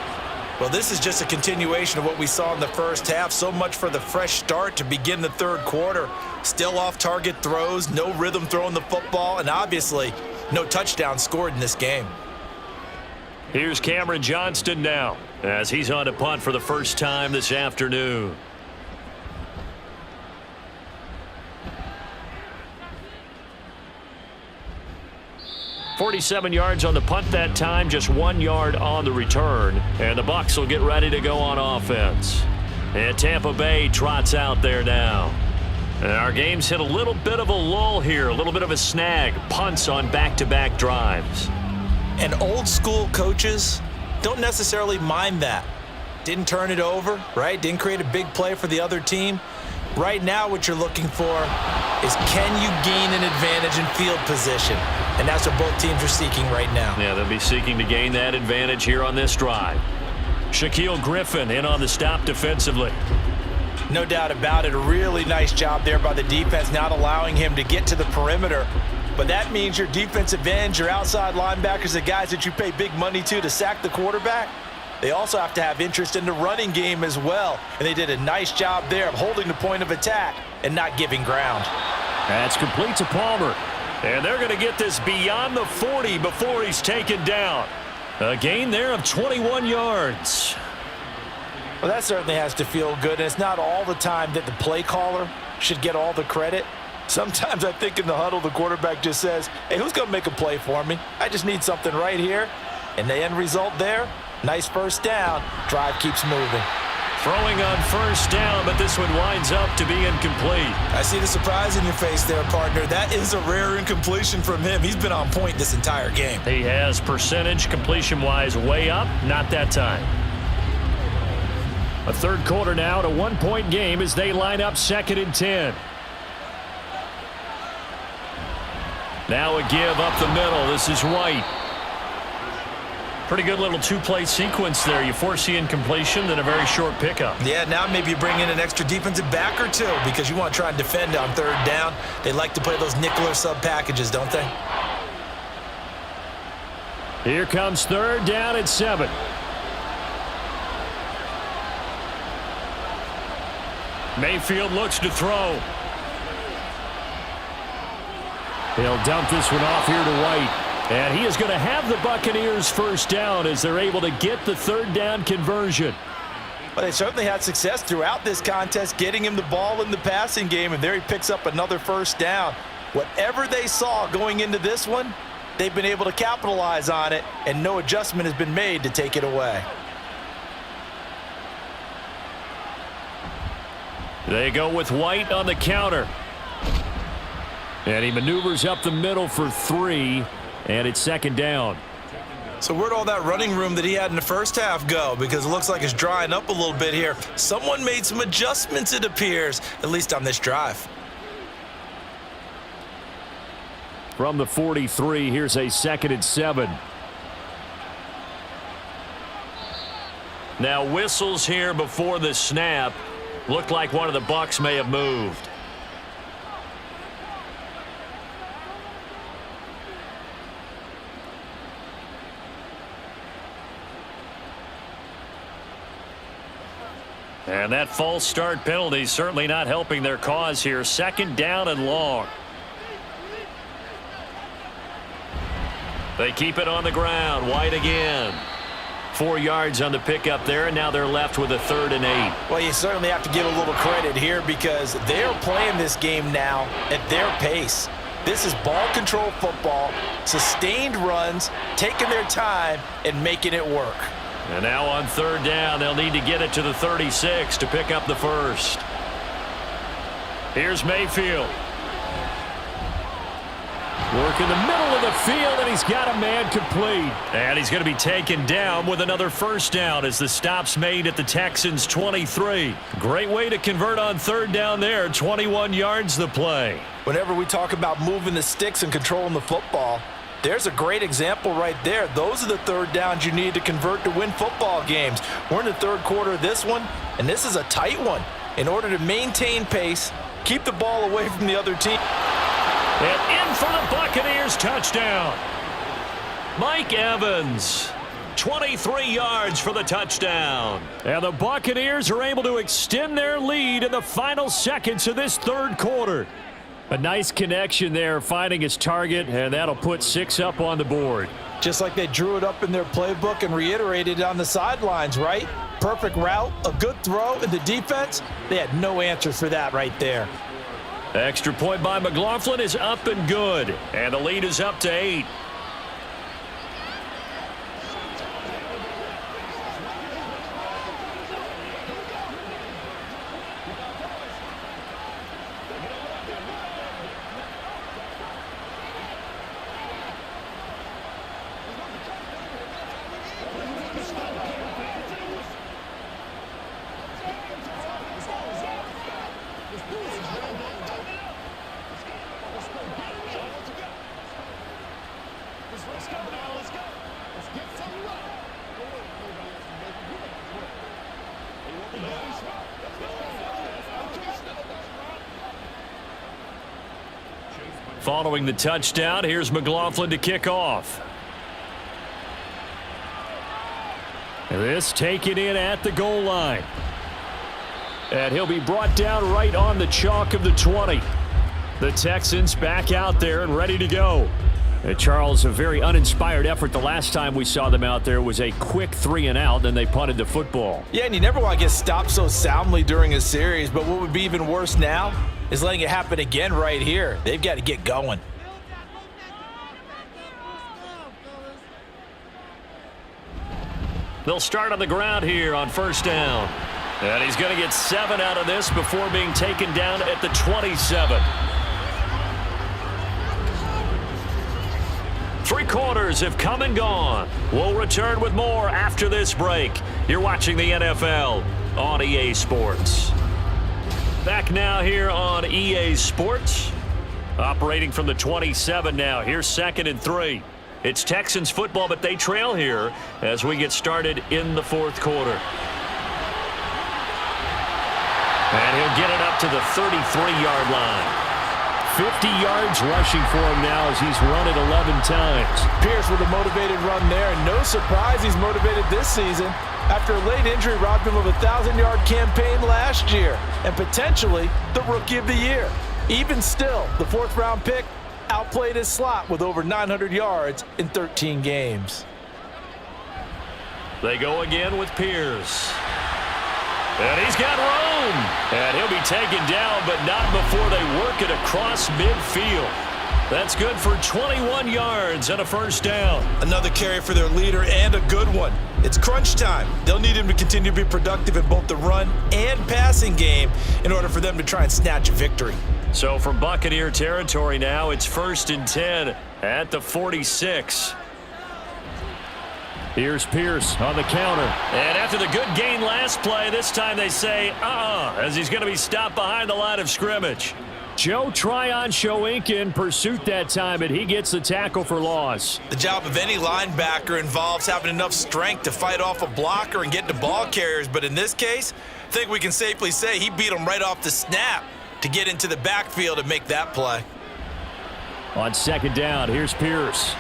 Well, this is just a continuation of what we saw in the first half. So much for the fresh start to begin the third quarter. Still off-target throws, no rhythm throwing the football, and obviously no touchdown scored in this game. Here's Cameron Johnston now as he's on to punt for the first time this afternoon. .47 yards on the punt that time, just 1 yard on the return. And the Bucs will get ready to go on offense. And Tampa Bay trots out there now. And our game's hit a little bit of a lull here, a little bit of a snag. Punts on back-to-back drives. And old school coaches don't necessarily mind that. Didn't turn it over, right? Didn't create a big play for the other team. Right now what you're looking for is, can you gain an advantage in field position? And that's what both teams are seeking right now. Yeah, they'll be seeking to gain that advantage here on this drive. Shaquille Griffin in on the stop defensively. No doubt about it. A really nice job there by the defense, not allowing him to get to the perimeter. But that means your defensive ends, your outside linebackers, the guys that you pay big money to sack the quarterback, they also have to have interest in the running game as well. And they did a nice job there of holding the point of attack and not giving ground. That's complete to Palmer. And they're going to get this beyond the 40 before he's taken down. A gain there of 21 yards. Well, that certainly has to feel good. And it's not all the time that the play caller should get all the credit. Sometimes I think in the huddle, the quarterback just says, hey, who's going to make a play for me? I just need something right here. And the end result there, nice first down. Drive keeps moving. Throwing on first down, but this one winds up to be incomplete. I see the surprise in your face there, partner. That is a rare incompletion from him. He's been on point this entire game. He has percentage completion-wise way up, not that time. A third quarter now, a one-point game as they line up 2nd and 10. Now a give up the middle. This is White. Pretty good little two-play sequence there. You force the incompletion, then a very short pickup. Yeah, now maybe you bring in an extra defensive back or two because you want to try and defend on 3rd down. They like to play those nickel or sub packages, don't they? Here comes 3rd down at 7. Mayfield looks to throw. He'll dump this one off here to White. And he is going to have the Buccaneers first down as they're able to get the 3rd down conversion. Well, they certainly had success throughout this contest getting him the ball in the passing game, and there he picks up another first down. Whatever they saw going into this one, they've been able to capitalize on it, and no adjustment has been made to take it away. They go with White on the counter. And he maneuvers up the middle for 3. And it's 2nd down. So where'd all that running room that he had in the first half go? Because it looks like it's drying up a little bit here. Someone made some adjustments, it appears, at least on this drive. From the 43, here's a 2nd and 7. Now whistles here before the snap. Looked like one of the Bucs may have moved. And that false start penalty certainly not helping their cause here. 2nd down and long. They keep it on the ground. White again. 4 yards on the pickup there, and now they're left with a 3rd and 8. Well, you certainly have to give a little credit here because they're playing this game now at their pace. This is ball control football, sustained runs, taking their time, and making it work. And now on 3rd down, they'll need to get it to the 36 to pick up the first. Here's Mayfield. Work in the middle of the field, and he's got a man complete. And he's going to be taken down with another first down as the stop's made at the Texans' 23. Great way to convert on 3rd down there. 21 yards the play. Whenever we talk about moving the sticks and controlling the football, there's a great example right there. Those are the 3rd downs you need to convert to win football games. We're in the 3rd quarter of this one, and this is a tight one. In order to maintain pace, keep the ball away from the other team. And in for the Buccaneers touchdown. Mike Evans, 23 yards for the touchdown. And the Buccaneers are able to extend their lead in the final seconds of this 3rd quarter. A nice connection there, finding his target, and that'll put 6 up on the board. Just like they drew it up in their playbook and reiterated it on the sidelines, right? Perfect route, a good throw, and the defense, they had no answer for that right there. Extra point by McLaughlin is up and good, and the lead is up to 8. Following the touchdown, here's McLaughlin to kick off. This taken in at the goal line. And he'll be brought down right on the chalk of the 20. The Texans back out there and ready to go. And Charles, a very uninspired effort. The last time we saw them out there was a quick 3 and out, then they punted the football. Yeah, and you never want to get stopped so soundly during a series, but what would be even worse now is letting it happen again right here. They've got to get going. They'll start on the ground here on first down. And he's going to get 7 out of this before being taken down at the 27. 3 quarters have come and gone. We'll return with more after this break. You're watching the NFL on EA Sports. Back now here on EA Sports. Operating from the 27 now. Here's 2nd and 3. It's Texans football, but they trail here as we get started in the 4th quarter. And he'll get it up to the 33-yard line. 50 yards rushing for him now as he's run it 11 times. Pierce with a motivated run there, and no surprise he's motivated this season after a late injury robbed him of a 1,000-yard campaign last year and potentially the Rookie of the Year. Even still, the 4th-round pick outplayed his slot with over 900 yards in 13 games. They go again with Pierce. And he's got room. And he'll be taken down, but not before they work it across midfield. That's good for 21 yards and a 1st down. Another carry for their leader and a good one. It's crunch time. They'll need him to continue to be productive in both the run and passing game in order for them to try and snatch a victory. So from Buccaneer territory now, it's 1st and 10 at the 46. Here's Pierce on the counter. And after the good gain last play, this time they say, as he's going to be stopped behind the line of scrimmage. Joe Tryon showing in pursuit that time, but he gets the tackle for loss. The job of any linebacker involves having enough strength to fight off a blocker and get to ball carriers. But in this case, I think we can safely say he beat him right off the snap to get into the backfield and make that play. On 2nd down, here's Pierce.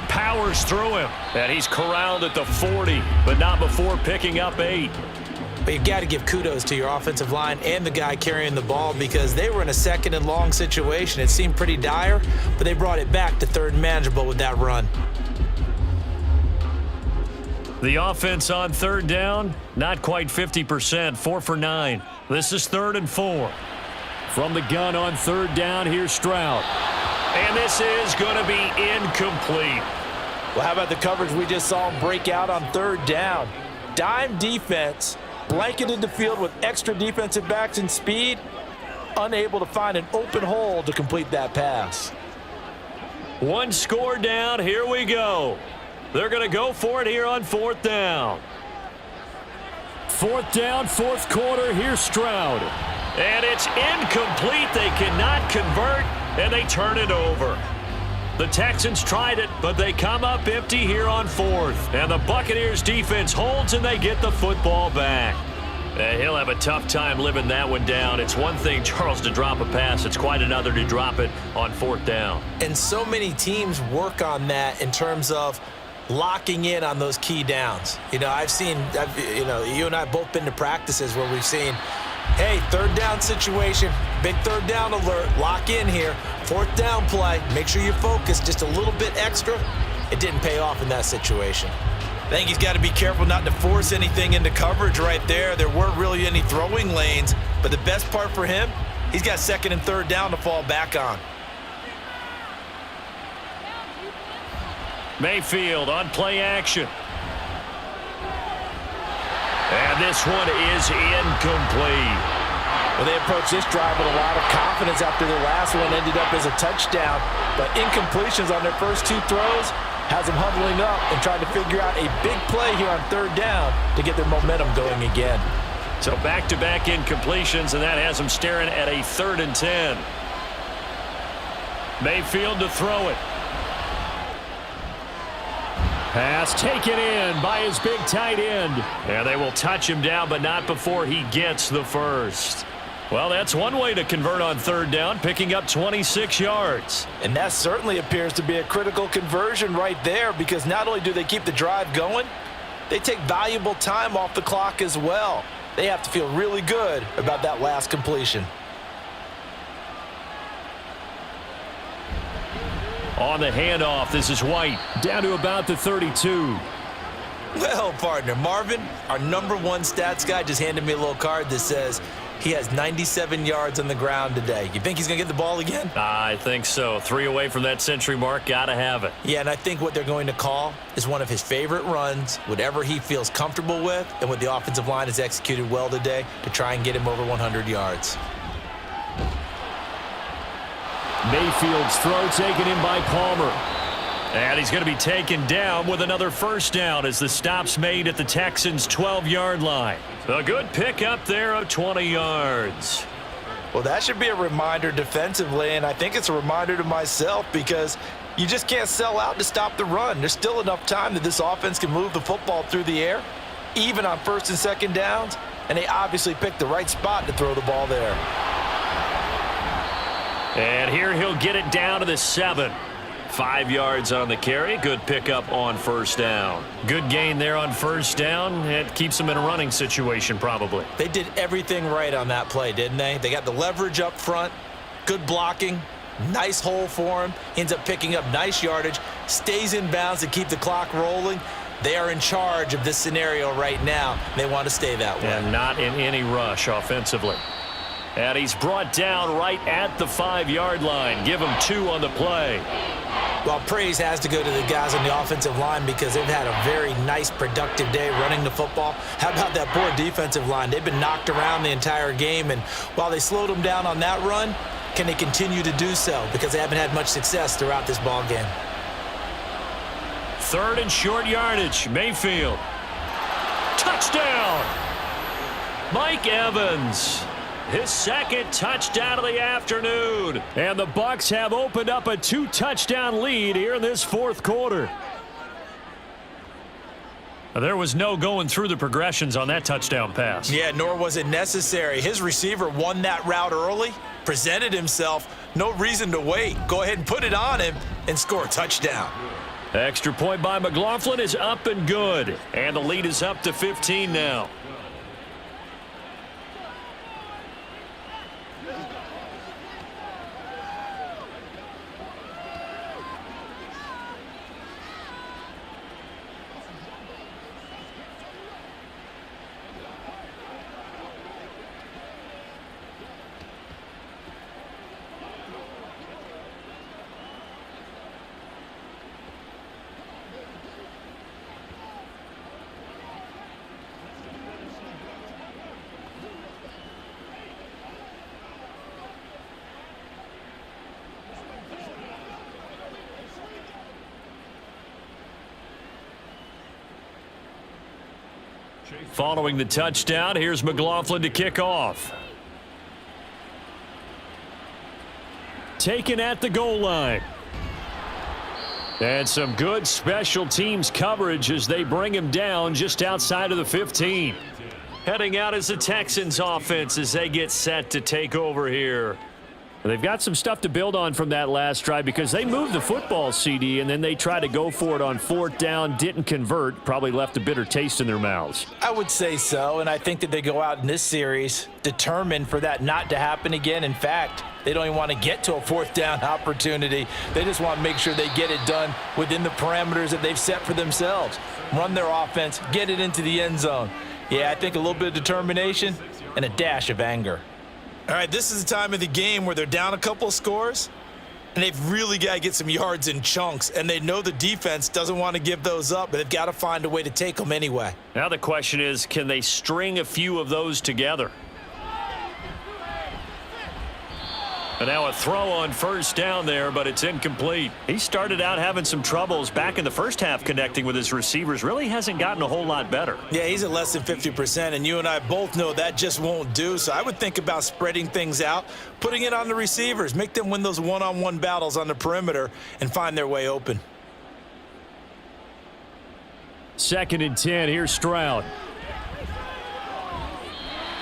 Powers through him, and he's corralled at the 40, but not before picking up 8. But you've got to give kudos to your offensive line and the guy carrying the ball because they were in a 2nd and long situation. It seemed pretty dire, but they brought it back to 3rd and manageable with that run. The offense on 3rd down, not quite 50%, 4 for 9. This is 3rd and 4. From the gun on 3rd down, here's Stroud. And this is going to be incomplete. Well, how about the coverage we just saw him break out on 3rd down? Dime defense, blanketed the field with extra defensive backs and speed, unable to find an open hole to complete that pass. 1 score down, here we go. They're going to go for it here on 4th down. 4th down, 4th quarter, here's Stroud. And it's incomplete, they cannot convert, and they turn it over. The Texans tried it, but they come up empty here on 4th. And the Buccaneers defense holds, and they get the football back. He'll have a tough time living that one down. It's one thing, Charles, to drop a pass. It's quite another to drop it on 4th down. And so many teams work on that in terms of locking in on those key downs. You know, you and I have both been to practices where we've seen, hey, 3rd down situation, big 3rd down alert, lock in here, 4th down play, make sure you focus just a little bit extra. It didn't pay off in that situation. I think he's got to be careful not to force anything into coverage right there. There weren't really any throwing lanes, but the best part for him, he's got 2nd and 3rd down to fall back on. Mayfield on play action. And this one is incomplete. Well, they approached this drive with a lot of confidence after their last one ended up as a touchdown. But incompletions on their first 2 throws has them huddling up and trying to figure out a big play here on 3rd down to get their momentum going again. So back-to-back incompletions, and that has them staring at a 3rd and 10. Mayfield to throw it. Pass taken in by his big tight end. And they will touch him down, but not before he gets the first. Well, that's one way to convert on 3rd down, picking up 26 yards. And that certainly appears to be a critical conversion right there because not only do they keep the drive going, they take valuable time off the clock as well. They have to feel really good about that last completion. On the handoff, this is White, down to about the 32. Well, partner, Marvin, our #1 stats guy, just handed me a little card that says, He has 97 yards on the ground today. You think he's going to get the ball again? I think so. 3 away from that century mark. Got to have it. Yeah, and I think what they're going to call is one of his favorite runs, whatever he feels comfortable with, and what the offensive line has executed well today to try and get him over 100 yards. Mayfield's throw taken in by Palmer. And he's going to be taken down with another first down as the stop's made at the Texans' 12-yard line. A good pickup there of 20 yards. Well, that should be a reminder defensively, and I think it's a reminder to myself because you just can't sell out to stop the run. There's still enough time that this offense can move the football through the air, even on first and second downs, and they obviously picked the right spot to throw the ball there. And here he'll get it down to the 7. 5 yards on the carry. Good pickup on first down. Good gain there on first down. It keeps them in a running situation probably. They did everything right on that play, didn't they? They got the leverage up front, good blocking, nice hole for him, ends up picking up nice yardage, stays in bounds to keep the clock rolling. They are in charge of this scenario right now. They want to stay that way. And not in any rush offensively. And he's brought down right at the 5-yard line. Give him 2 on the play. Well, praise has to go to the guys on the offensive line because they've had a very nice, productive day running the football. How about that poor defensive line? They've been knocked around the entire game, and while they slowed them down on that run, can they continue to do so? Because they haven't had much success throughout this ball game. 3rd and short yardage. Mayfield. Touchdown! Mike Evans. His 2nd touchdown of the afternoon. And the Bucs have opened up a 2-touchdown lead here in this 4th quarter. There was no going through the progressions on that touchdown pass. Yeah, nor was it necessary. His receiver won that route early, presented himself. No reason to wait. Go ahead and put it on him and score a touchdown. Extra point by McLaughlin is up and good. And the lead is up to 15 now. Following the touchdown, here's McLaughlin to kick off. Taken at the goal line. And some good special teams coverage as they bring him down just outside of the 15. Heading out is the Texans offense as they get set to take over here. They've got some stuff to build on from that last drive because they moved the football, CD, and then they tried to go for it on 4th down, didn't convert, probably left a bitter taste in their mouths. I would say so, and I think that they go out in this series determined for that not to happen again. In fact, they don't even want to get to a 4th down opportunity. They just want to make sure they get it done within the parameters that they've set for themselves. Run their offense, get it into the end zone. Yeah, I think a little bit of determination and a dash of anger. All right, this is the time of the game where they're down a couple of scores, and they've really got to get some yards in chunks, and they know the defense doesn't want to give those up, but they've got to find a way to take them anyway. Now the question is, can they string a few of those together? And now a throw on first down there, but it's incomplete. He started out having some troubles back in the first half connecting with his receivers. Really hasn't gotten a whole lot better. Yeah, he's at less than 50%, and you and I both know that just won't do. So I would think about spreading things out, putting it on the receivers, make them win those one-on-one battles on the perimeter and find their way open. 2nd and 10. Here's Stroud.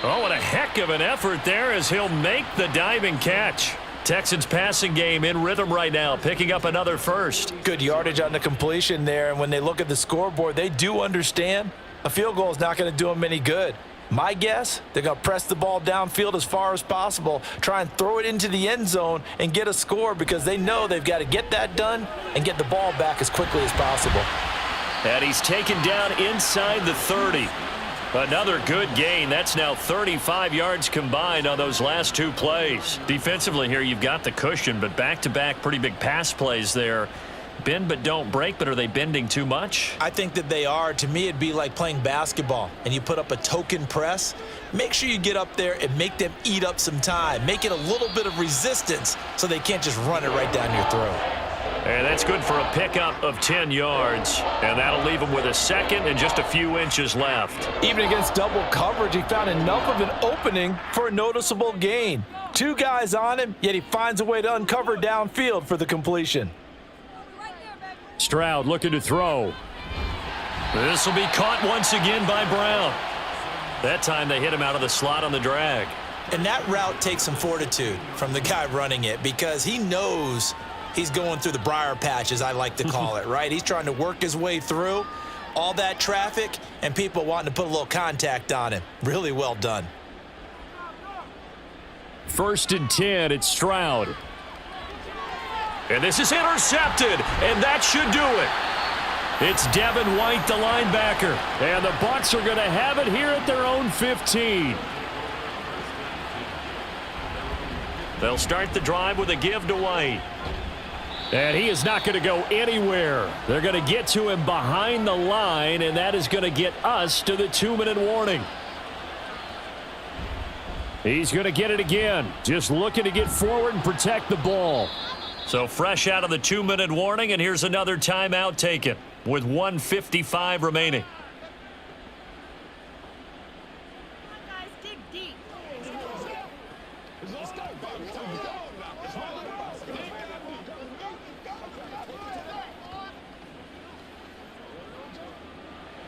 Oh, what a heck of an effort there as he'll make the diving catch. Texans passing game in rhythm right now, picking up another first. Good yardage on the completion there, and when they look at the scoreboard, they do understand a field goal is not going to do them any good. My guess, they're going to press the ball downfield as far as possible, try and throw it into the end zone and get a score because they know they've got to get that done and get the ball back as quickly as possible. And he's taken down inside the 30. Another good gain. That's now 35 yards combined on those last two plays. Defensively here, you've got the cushion, but back-to-back pretty big pass plays there. Bend but don't break, but are they bending too much? I think that they are. To me, it'd be like playing basketball, and you put up a token press. Make sure you get up there and make them eat up some time. Make it a little bit of resistance so they can't just run it right down your throat. And that's good for a pickup of 10 yards. And that'll leave him with a second and just a few inches left. Even against double coverage, he found enough of an opening for a noticeable gain. Two guys on him, yet he finds a way to uncover downfield for the completion. Stroud looking to throw. This will be caught once again by Brown. That time they hit him out of the slot on the drag. And that route takes some fortitude from the guy running it because he knows he's going through the briar patch, as I like to call it, right? He's trying to work his way through all that traffic and people wanting to put a little contact on him. Really well done. 1st and 10, it's Stroud. And this is intercepted, and that should do it. It's Devin White, the linebacker, and the Bucs are going to have it here at their own 15. They'll start the drive with a give to White. And he is not going to go anywhere. They're going to get to him behind the line, and that is going to get us to the 2-minute warning. He's going to get it again, just looking to get forward and protect the ball. So fresh out of the 2-minute warning, and here's another timeout taken with 1:55 remaining.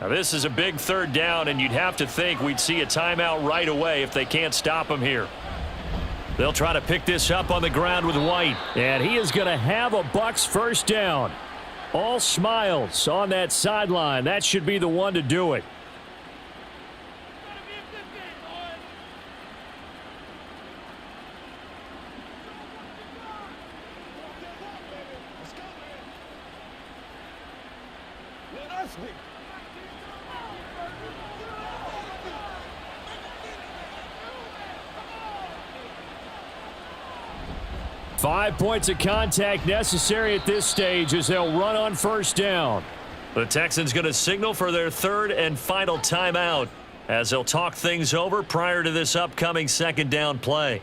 Now this is a big 3rd down, and you'd have to think we'd see a timeout right away if they can't stop him here. They'll try to pick this up on the ground with White, and he is going to have a Bucs 1st down. All smiles on that sideline. That should be the one to do it. Let's 5 points of contact necessary at this stage as they'll run on 1st down. The Texans going to signal for their 3rd and final timeout as they'll talk things over prior to this upcoming 2nd down play.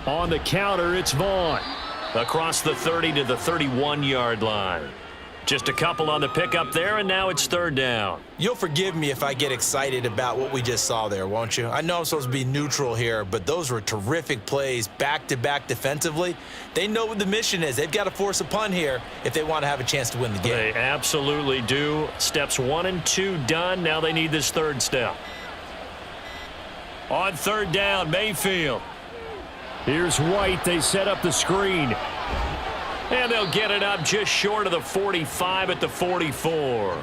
On the counter, it's Vaughn. Across the 30 to the 31-yard line. Just a couple on the pickup there, and now it's 3rd down. You'll forgive me if I get excited about what we just saw there, won't you? I know I'm supposed to be neutral here, but those were terrific plays back-to-back defensively. They know what the mission is. They've got to force a punt here if they want to have a chance to win the game. They absolutely do. Steps 1 and 2 done. Now they need this 3rd step. On 3rd down, Mayfield. Here's White. They set up the screen. And they'll get it up just short of the 45 at the 44.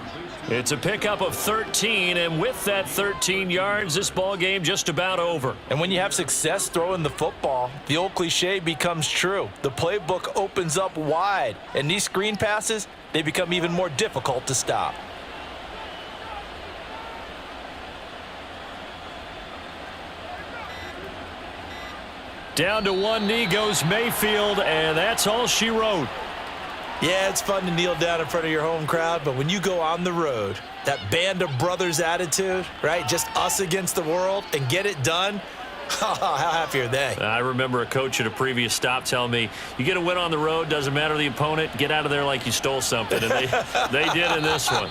It's a pickup of 13, and with that 13 yards, this ball game just about over. And when you have success throwing the football, the old cliche becomes true. The playbook opens up wide, and these screen passes, they become even more difficult to stop. Down to one knee goes Mayfield, and that's all she wrote. Yeah, it's fun to kneel down in front of your home crowd, but when you go on the road, that band of brothers attitude, right, just us against the world, and get it done, how happy are they? I remember a coach at a previous stop telling me, you get a win on the road, doesn't matter the opponent, get out of there like you stole something, and they did in this one.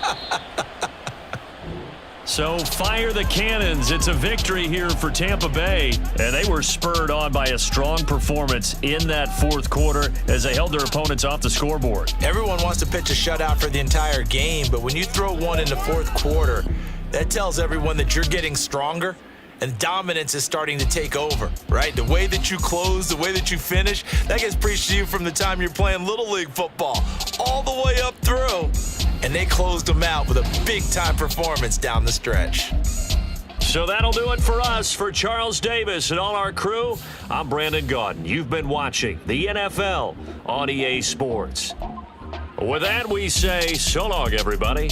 So fire the cannons. It's a victory here for Tampa Bay. And they were spurred on by a strong performance in that 4th quarter as they held their opponents off the scoreboard. Everyone wants to pitch a shutout for the entire game, but when you throw one in the 4th quarter, that tells everyone that you're getting stronger and dominance is starting to take over, right? The way that you close, the way that you finish, that gets preached to you from the time you're playing Little League football all the way up through. And they closed them out with a big-time performance down the stretch. So that'll do it for us. For Charles Davis and all our crew, I'm Brandon Gaudin. You've been watching the NFL on EA Sports. With that, we say so long, everybody.